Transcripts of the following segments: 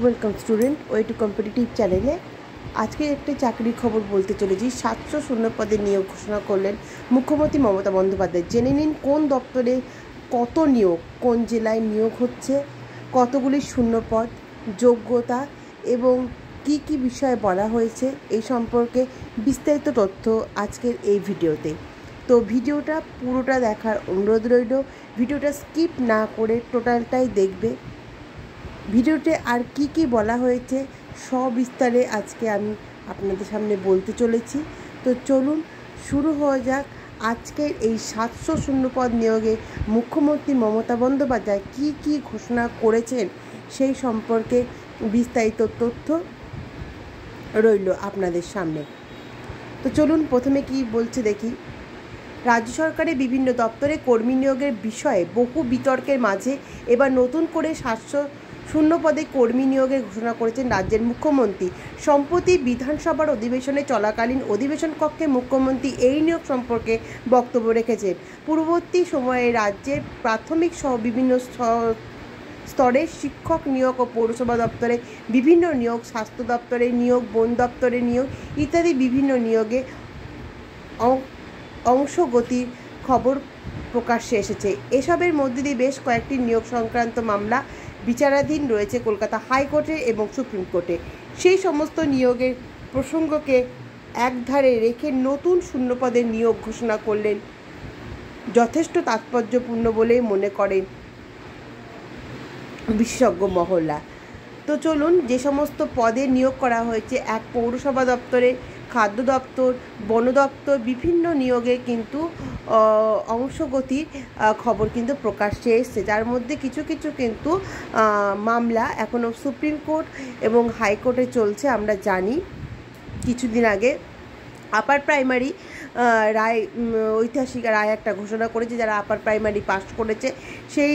Welcome student way to competitive চ্যানেলে আজকে একটা চাকরির খবর বলতে চলেছি। 700 শূন্য পদে নিয়োগ ঘোষণা করলেন মুখ্যমন্ত্রী মমতা বন্দ্যোপাধ্যায়। জেনে নিন কোন দপ্তরে কত নিয়োগ, কোন জেলায় নিয়োগ হচ্ছে, কতগুলি শূন্য পদ, যোগ্যতা এবং কি কি বিষয়ে বলা হয়েছে এই সম্পর্কে বিস্তারিত তথ্য আজকের এই ভিডিওতে। তো ভিডিওটা পুরোটা দেখার অনুরোধ রইল। ভিডিওটা স্কিপ না করে টোটালটাই দেখবে। ভিডিওতে আর কি কি বলা হয়েছে সবিস্তারে আজকে আমি আপনাদের সামনে বলতে চলেছি। তো চলুন শুরু হওয়া যাক। আজকের এই 700 শূন্যপদ নিয়োগে মুখ্যমন্ত্রী মমতা বন্দ্যোপাধ্যায় কি কি ঘোষণা করেছেন সেই সম্পর্কে বিস্তারিত তথ্য রইল আপনাদের সামনে। তো চলুন প্রথমে কি বলছে দেখি। রাজ্য সরকারের বিভিন্ন দপ্তরে কর্মী নিয়োগের বিষয়ে বহু বিতর্কের মাঝে এবার নতুন করে 700 শূন্য পদে কর্মী নিয়োগের ঘোষণা করেছেন রাজ্যের মুখ্যমন্ত্রী। সম্প্রতি বিধানসভার অধিবেশনে চলাকালীন অধিবেশন কক্ষে মুখ্যমন্ত্রী এই নিয়োগ সম্পর্কে বক্তব্য রেখেছেন। পূর্ববর্তী সময়ে রাজ্যের প্রাথমিক সহ বিভিন্ন স্তরে শিক্ষক নিয়োগ ও পৌরসভা দপ্তরে বিভিন্ন নিয়োগ, স্বাস্থ্য দপ্তরে নিয়োগ, বন দপ্তরে নিয়োগ ইত্যাদি বিভিন্ন নিয়োগে অংশগতির খবর প্রকাশ্যে এসেছে। এসবের মধ্যে দিয়ে বেশ কয়েকটি নিয়োগ সংক্রান্ত মামলা বিচারাধীন রয়েছে কলকাতা হাইকোর্টে এবং সুপ্রিম কোর্টে। সেই সমস্ত নিয়োগের প্রসঙ্গকে একধারে রেখে নতুন শূন্যপদের নিয়োগ ঘোষণা করলেন যথেষ্ট তাৎপর্যপূর্ণ বলেই মনে করেন বিশেষজ্ঞ মহল্লা। তো চলুন যে সমস্ত পদে নিয়োগ করা হয়েছে, এক পৌরসভা দপ্তরে, খাদ্য দপ্তর, বন দপ্তর বিভিন্ন নিয়োগে কিন্তু অংশগতির খবর কিন্তু প্রকাশ্যে এসছে, যার মধ্যে কিছু কিছু কিন্তু মামলা এখনও সুপ্রিম কোর্ট এবং হাইকোর্টে চলছে। আমরা জানি কিছুদিন আগে আপার প্রাইমারি ঐতিহাসিক রায় একটা ঘোষণা করেছে, যারা আপার প্রাইমারি পাস করেছে সেই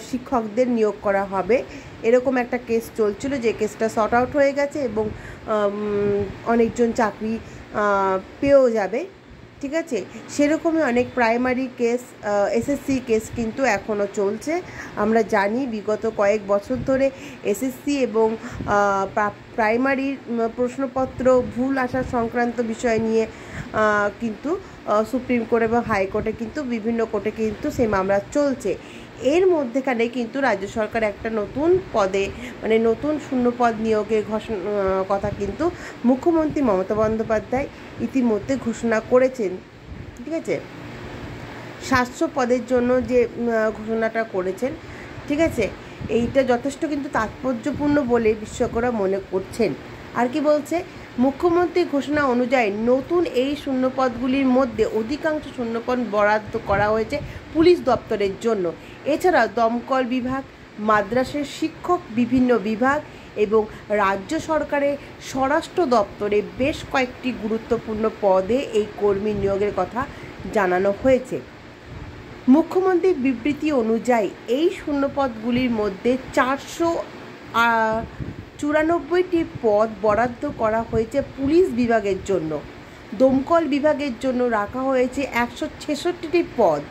শিক্ষকদের নিয়োগ করা হবে। এরকম একটা কেস চলছিল, যে কেসটা সর্ট আউট হয়ে গেছে এবং অনেকজন চাকরি পেয়েও যাবে। ঠিক আছে, সেরকমই অনেক প্রাইমারি কেস, এসএসসি কেস কিন্তু এখনও চলছে। আমরা জানি বিগত কয়েক বছর ধরে এসএসসি এবং প্রাইমারির প্রশ্নপত্র ভুল আসার সংক্রান্ত বিষয় নিয়ে কিন্তু সুপ্রিম কোর্ট এবং হাইকোর্টে কিন্তু বিভিন্ন কোর্টে কিন্তু সেই মামলা চলছে। এর মধ্যেখানে কিন্তু রাজ্য সরকার একটা নতুন পদে মানে নতুন শূন্যপদ নিয়োগের কথা কিন্তু মুখ্যমন্ত্রী মমতা বন্দ্যোপাধ্যায় ইতিমধ্যে ঘোষণা করেছেন। ঠিক আছে, 700 পদের জন্য যে ঘোষণাটা করেছেন, ঠিক আছে, এইটা যথেষ্ট কিন্তু তাৎপর্যপূর্ণ বলে বিশেষজ্ঞরা মনে করছেন। আর কি বলছে, মুখ্যমন্ত্রীর ঘোষণা অনুযায়ী নতুন এই শূন্যপদগুলির মধ্যে অধিকাংশ শূন্যপদ বরাদ্দ করা হয়েছে পুলিশ দপ্তরের জন্য। এছাড়া দমকল বিভাগ, মাদ্রাসের শিক্ষক বিভিন্ন বিভাগ এবং রাজ্য সরকারের স্বরাষ্ট্র দপ্তরে বেশ কয়েকটি গুরুত্বপূর্ণ পদে এই কর্মী নিয়োগের কথা জানানো হয়েছে। মুখ্যমন্ত্রীর বিবৃতি অনুযায়ী এই শূন্যপদগুলির মধ্যে 494টি পদ বরাদ্দ করা হয়েছে পুলিশ বিভাগের জন্য। দমকল বিভাগের জন্য রাখা হয়েছে 166টি পদ।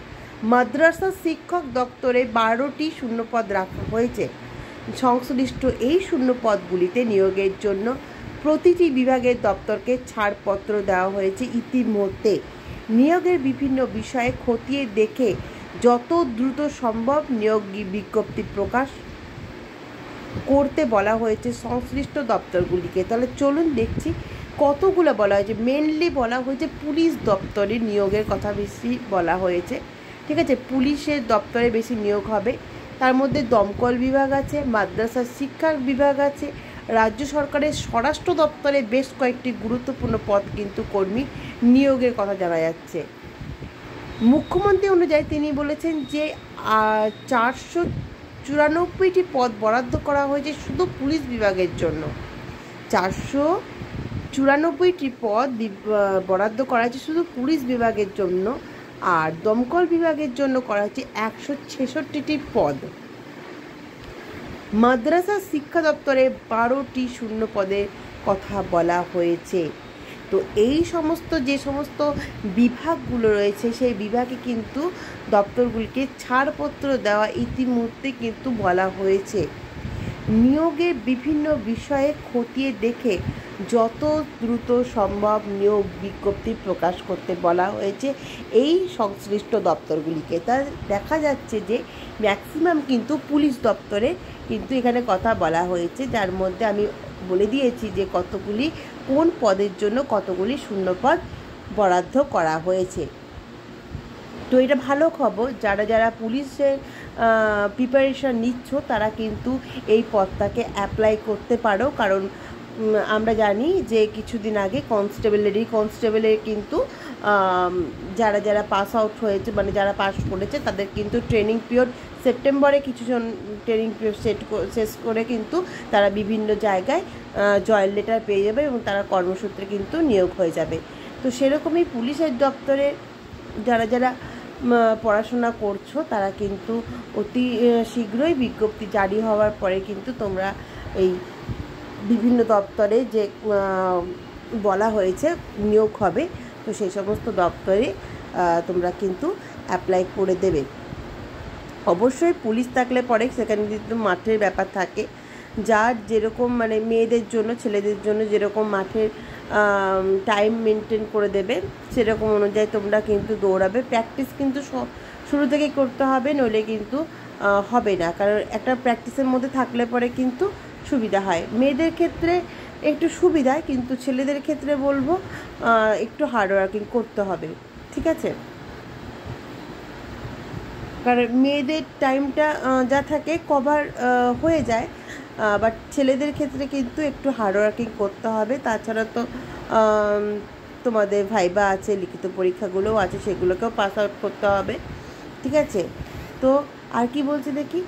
মাদ্রাসা শিক্ষক দপ্তরে 12টি শূন্যপদ রাখা হয়েছে। সংশ্লিষ্ট এই শূন্যপদগুলিতে নিয়োগের জন্য প্রতিটি বিভাগের দপ্তরকে ছাড়পত্র দেওয়া হয়েছে ইতিমধ্যে। নিয়োগের বিভিন্ন বিষয়ে খতিয়ে দেখে যত দ্রুত সম্ভব নিয়োগ বিজ্ঞপ্তি প্রকাশ করতে বলা হয়েছে সংশ্লিষ্ট দপ্তরগুলিকে। তাহলে চলুন দেখছি কতগুলো বলা হয়েছে। মেনলি বলা হয়েছে পুলিশ দপ্তরে নিয়োগের কথা বেশি বলা হয়েছে। ঠিক আছে, পুলিশের দপ্তরে বেশি নিয়োগ হবে। তার মধ্যে দমকল বিভাগ আছে, মাদ্রাসা শিক্ষা বিভাগ আছে, রাজ্য সরকারের স্বরাষ্ট্র দপ্তরে বেশ কয়েকটি গুরুত্বপূর্ণ পদ কিন্তু কর্মী নিয়োগের কথা জানা যাচ্ছে। মুখ্যমন্ত্রী অনুযায়ী তিনি বলেছেন যে 494টি পদ বরাদ্দ করা হয়েছে শুধু পুলিশ বিভাগের জন্য। 494টি পদ বরাদ্দ করা হয়েছে শুধু পুলিশ বিভাগের জন্য, আর দমকল বিভাগের জন্য করা হয়েছে 166টি পদ। মাদ্রাসা শিক্ষা দপ্তরে 12টি শূন্য পদের কথা বলা হয়েছে। তো এই সমস্ত যে সমস্ত বিভাগগুলো রয়েছে সেই বিভাগে কিন্তু দপ্তরগুলিকে ছাড়পত্র দেওয়া ইতিমধ্যে কিন্তু বলা হয়েছে। নিয়োগের বিভিন্ন বিষয়ে খতিয়ে দেখে যত দ্রুত সম্ভব নিয়োগ বিজ্ঞপ্তি প্রকাশ করতে বলা হয়েছে এই সংশ্লিষ্ট দপ্তরগুলিকে। তা দেখা যাচ্ছে যে ম্যাক্সিমাম কিন্তু পুলিশ দপ্তরে কিন্তু এখানে কথা বলা হয়েছে, যার মধ্যে আমি বলে দিয়েছি যে কতগুলি কোন পদের জন্য কতগুলি শূন্যপদ বরাদ্দ করা হয়েছে। তো এটা ভালো খবর, যারা যারা পুলিশের প্রিপারেশান নিচ্ছ তারা কিন্তু এই পদটাকে অ্যাপ্লাই করতে পারো। কারণ আমরা জানি যে কিছুদিন আগে কনস্টেবলের কিন্তু যারা যারা পাস আউট হয়েছে, মানে যারা পাস করেছে তাদের কিন্তু ট্রেনিং পিরিয়ড সেপ্টেম্বরে কিছুজন ট্রেনিং পিরিয়ড শেষ করে কিন্তু তারা বিভিন্ন জায়গায় জয়েন লেটার পেয়ে যাবে এবং তারা কর্মসূত্রে কিন্তু নিয়োগ হয়ে যাবে। তো সেরকমই পুলিশের দপ্তরে যারা যারা পড়াশোনা করছো তারা কিন্তু অতি শীঘ্রই বিজ্ঞপ্তি জারি হওয়ার পরে কিন্তু তোমরা এই বিভিন্ন দপ্তরে যে বলা হয়েছে নিয়োগ হবে, তো সেই সমস্ত দপ্তরে তোমরা কিন্তু অ্যাপ্লাই করে দেবে। অবশ্যই পুলিশ থাকলে পরে সেখানে কিন্তু মাঠের ব্যাপার থাকে, যার যেরকম মানে মেয়েদের জন্য ছেলেদের জন্য যেরকম মাঠের টাইম মেনটেন করে দেবে সেরকম অনুযায়ী তোমরা কিন্তু দৌড়াবে। প্র্যাকটিস কিন্তু শুরু থেকেই করতে হবে, নইলে কিন্তু হবে না। কারণ একটা প্র্যাকটিসের মধ্যে থাকলে পরে কিন্তু সুবিধা হয়। মেয়েদের ক্ষেত্রে একটু সুবিধা, কিন্তু ছেলেদের ক্ষেত্রে বলবো একটু হার্ডওয়ার্কিং করতে হবে, ঠিক আছে? কারণ মেয়েদের টাইমটা যা থাকে কভার হয়ে যায়, বাট ছেলেদের ক্ষেত্রে কিন্তু একটু হার্ডওয়ার্কিং করতে হবে। তাছাড়া তো তোমাদের ভাইবা আছে, লিখিত পরীক্ষাগুলোও আছে, সেগুলোকেও পাস আউট করতে হবে, ঠিক আছে? তো আর কি বলছে দেখি।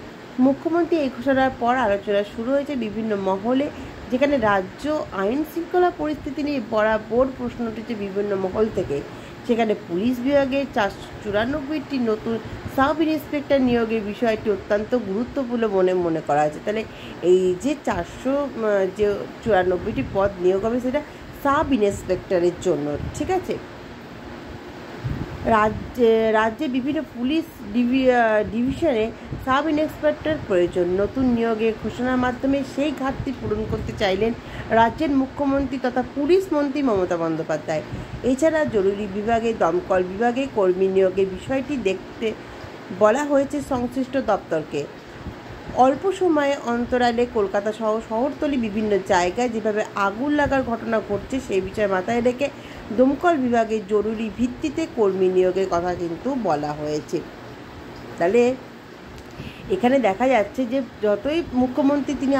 মুখ্যমন্ত্রী এই ঘোষণার পর আলোচনা শুরু হয়েছে বিভিন্ন মহলে, যেখানে রাজ্য আইন শৃঙ্খলা পরিস্থিতি নিয়ে বরাবর প্রশ্ন উঠেছে বিভিন্ন মহল থেকে। সেখানে পুলিশ বিভাগে 494টি নতুন সাব ইন্সপেক্টর নিয়োগের বিষয়টি অত্যন্ত গুরুত্বপূর্ণ মনে করা হয়েছে। তাহলে এই যে 494টি পদ নিয়োগ হবে সেটা সাব ইন্সপেক্টরের জন্য, ঠিক আছে? রাজ্যে বিভিন্ন পুলিশ ডিভিশনে সাব ইন্সপেক্টর প্রয়োজন। নতুন নিয়োগের ঘোষণার মাধ্যমে সেই ঘাটতি পূরণ করতে চাইলেন রাজ্যের মুখ্যমন্ত্রী তথা পুলিশ মন্ত্রী মমতা বন্দ্যোপাধ্যায়। এছাড়া জরুরি বিভাগে, দমকল বিভাগে কর্মী নিয়োগের বিষয়টি দেখতে বলা হয়েছে সংশ্লিষ্ট দপ্তরকে। অল্প সময়ে অন্তরালে কলকাতা সহ শহরতলি বিভিন্ন জায়গায় যেভাবে আগুন লাগার ঘটনা ঘটছে সেই বিষয়ে মাথায় রেখে দমকল বিভাগে জরুরি ভিত্তিতে কর্মী নিয়োগের কথা কিন্তু বলা হয়েছে। তাহলে এখানে দেখা যাচ্ছে যে যতই মুখ্যমন্ত্রী তিনি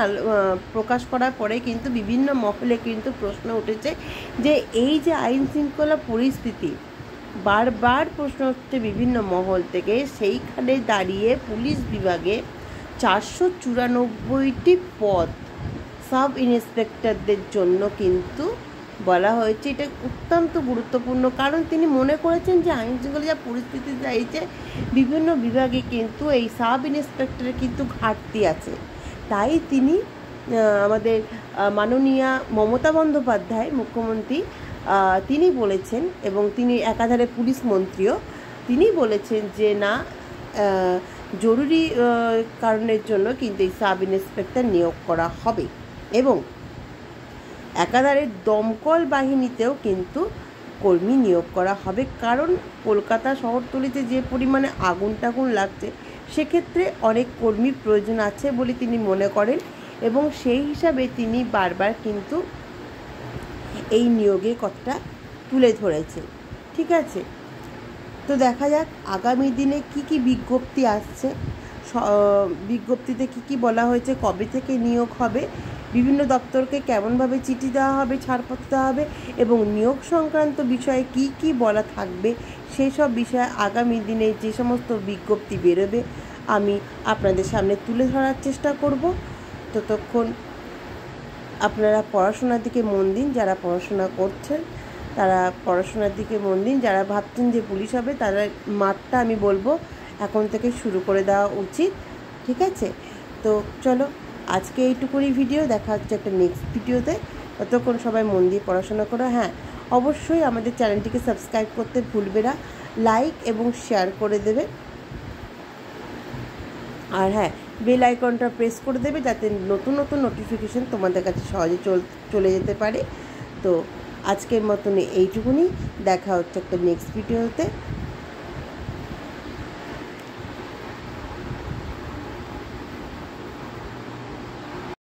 প্রকাশ করার পরে কিন্তু বিভিন্ন মহলে কিন্তু প্রশ্ন উঠেছে যে এই যে আইন শৃঙ্খলা পরিস্থিতি, বারবার প্রশ্ন হচ্ছে বিভিন্ন মহল থেকে, সেইখানে দাঁড়িয়ে পুলিশ বিভাগে 494টি পদ সাব ইন্সপেক্টরদের জন্য কিন্তু বলা হয়েছে। এটা অত্যন্ত গুরুত্বপূর্ণ, কারণ তিনি মনে করেছেন যে আইন শৃঙ্খলা যা পরিস্থিতি চাইছে বিভিন্ন বিভাগে কিন্তু এই সাব ইন্সপেক্টরের কিন্তু ঘাটতি আছে। তাই তিনি আমাদের মাননীয়া মমতা বন্দ্যোপাধ্যায় মুখ্যমন্ত্রী তিনি বলেছেন, এবং তিনি একাধারে পুলিশ মন্ত্রীও, তিনি বলেছেন যে না, জরুরি কারণের জন্য কিন্তু এই সাব ইন্সপেক্টর নিয়োগ করা হবে এবং একাধারে দমকল বাহিনীতেও কিন্তু কর্মী নিয়োগ করা হবে। কারণ কলকাতা শহরতলিতে যে পরিমাণে আগুন টাগুন লাগছে সেক্ষেত্রে অনেক কর্মীর প্রয়োজন আছে বলে তিনি মনে করেন, এবং সেই হিসাবে তিনি বারবার কিন্তু এই নিয়োগের কথাটা তুলে ধরেছে, ঠিক আছে? তো দেখা যাক আগামী দিনে কি কি বিজ্ঞপ্তি আসছে, বিজ্ঞপ্তিতে কি কি বলা হয়েছে, কবে থেকে নিয়োগ হবে, বিভিন্ন দপ্তরকে কেমনভাবে চিঠি দেওয়া হবে, ছাড়পত্র দেওয়া হবে, এবং নিয়োগ সংক্রান্ত বিষয়ে কি কি বলা থাকবে সেই সব বিষয়ে আগামী দিনে যে সমস্ত বিজ্ঞপ্তি বেরোবে আমি আপনাদের সামনে তুলে ধরার চেষ্টা করব। ততক্ষণ আপনারা পড়াশোনার দিকে মন দিন, যারা পড়াশোনা করছেন তারা পড়াশোনার দিকে মন দিন, যারা ভাবছেন যে পুলিশ হবে তারা মাঠটা আমি বলবো এখন থেকে শুরু করে দেওয়া উচিত, ঠিক আছে? তো চলো আজকে এইটুকুনি ভিডিও, দেখা হচ্ছে একটা নেক্সট ভিডিওতে। ততক্ষণ সবাই মন দিয়ে পড়াশোনা করো। হ্যাঁ, অবশ্যই আমাদের চ্যানেলটিকে সাবস্ক্রাইব করতে ভুলবে না, লাইক এবং শেয়ার করে দেবে। আর হ্যাঁ, বেল আইকনটা প্রেস করে দেবে, যাতে নতুন নতুন নোটিফিকেশান তোমাদের কাছে সহজে চলে যেতে পারে। তো আজকের মতন এইটুকুনি, দেখা হচ্ছে একটা নেক্সট ভিডিওতে।